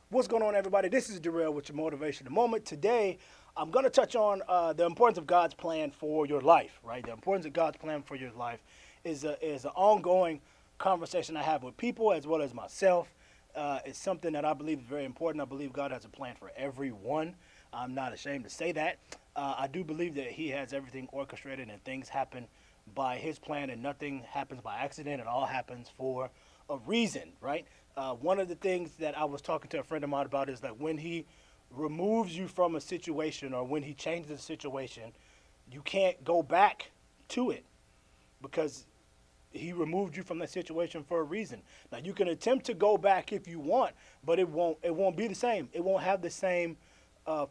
What's going on, everybody? This is Durell with your motivation. The moment today, I'm going to touch on the importance of God's plan for your life. Right, the importance of God's plan for your life is an ongoing conversation I have with people as well as myself. It's something that I believe is very important. I believe God has a plan for everyone. I'm not ashamed to say that. I do believe that He has everything orchestrated and things happen by His plan, and nothing happens by accident. It all happens for a reason, right? One of the things that I was talking to a friend of mine about is that when He removes you from a situation or when He changes the situation, you can't go back to it because He removed you from that situation for a reason. Now you can attempt to go back if you want, but it won't be the same. It won't have the same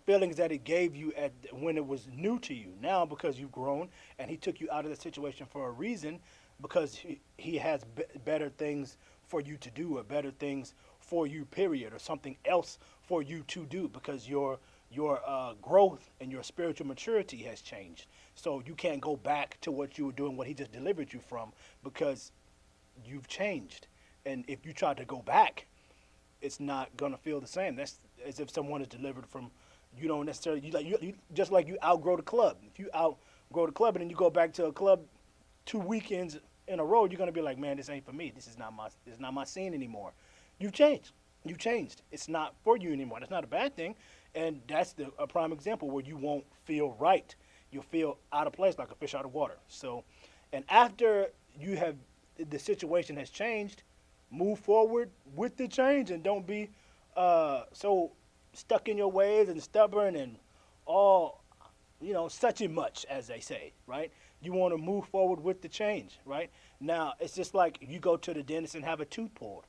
feelings that it gave you when it was new to you. Now, because you've grown and He took you out of the situation for a reason, because he has better things for you to do, or better things for you, period, or something else for you to do, because your growth and your spiritual maturity has changed. So you can't go back to what you were doing, what He just delivered you from, because you've changed. And if you try to go back, it's not gonna feel the same. That's as if someone is delivered from. You don't necessarily you just like you outgrow the club. If you outgrow the club and then you go back to a club 2 weekends in a row, you're gonna be like, man, this ain't for me. This is not my scene anymore. You've changed. You've changed. It's not for you anymore. That's not a bad thing, and that's a prime example where you won't feel right. You'll feel out of place, like a fish out of water. So, and after the situation has changed, move forward with the change, and don't be so stuck in your ways and stubborn and all, such and much, as they say, right? You want to move forward with the change, right? Now, it's just like you go to the dentist and have a tooth pulled.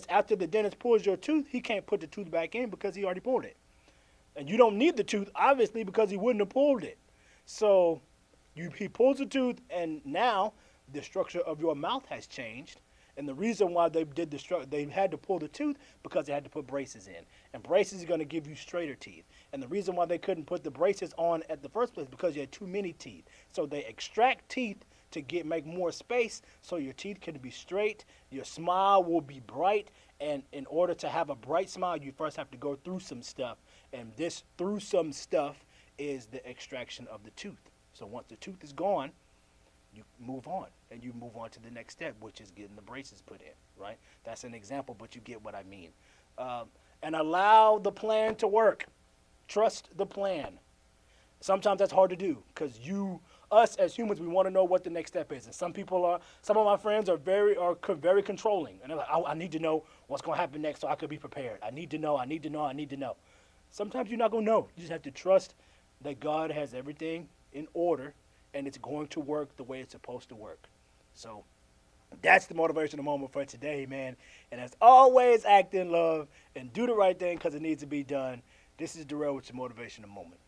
After the dentist pulls your tooth, he can't put the tooth back in because he already pulled it. And you don't need the tooth, obviously, because he wouldn't have pulled it. So he pulls the tooth, and now the structure of your mouth has changed. And the reason why they had to pull the tooth because they had to put braces in. And braces are going to give you straighter teeth. And the reason why they couldn't put the braces on at the first place because you had too many teeth. So they extract teeth to make more space so your teeth can be straight, your smile will be bright. And in order to have a bright smile, you first have to go through some stuff. And this through some stuff is the extraction of the tooth. So once the tooth is gone, you move on, and you move on to the next step, which is getting the braces put in, right? That's an example, but you get what I mean. And allow the plan to work. Trust the plan. Sometimes that's hard to do because us as humans, we want to know what the next step is. And some of my friends are very controlling, and they're like, I need to know what's going to happen next so I could be prepared. I need to know. Sometimes you're not going to know. You just have to trust that God has everything in order, and it's going to work the way it's supposed to work. So that's the motivational moment for today, man. And as always, act in love and do the right thing because it needs to be done. This is Durell with your motivational moment.